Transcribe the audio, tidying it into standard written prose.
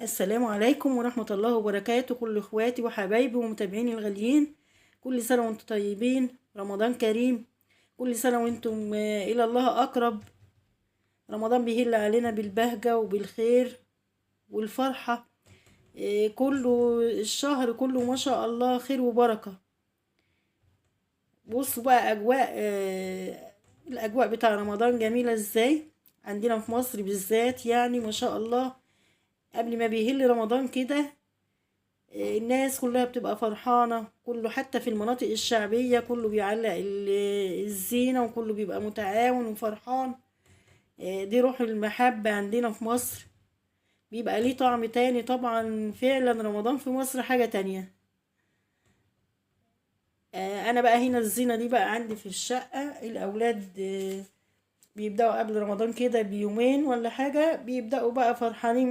السلام عليكم ورحمة الله وبركاته، كل اخواتي وحبايبي ومتابعيني الغاليين. كل سنة وانتم طيبين، رمضان كريم. كل سنة وانتم إلى الله أقرب. رمضان بيهل علينا بالبهجة وبالخير والفرحة. كله الشهر كله ما شاء الله خير وبركة. بصوا بقى الأجواء بتاع رمضان جميلة ازاي عندنا في مصر بالذات، يعني ما شاء الله. قبل ما بيهل رمضان كده الناس كلها بتبقى فرحانة، كله حتى في المناطق الشعبية كله بيعلق الزينة وكله بيبقى متعاون وفرحان. دي روح المحبة عندنا في مصر، بيبقى ليه طعم تاني طبعا. فعلا رمضان في مصر حاجة تانية. أنا بقى هنا الزينة دي بقى عندي في الشقة. الأولاد بيبدأوا قبل رمضان كده بيومين ولا حاجة، بيبدأوا بقى فرحانين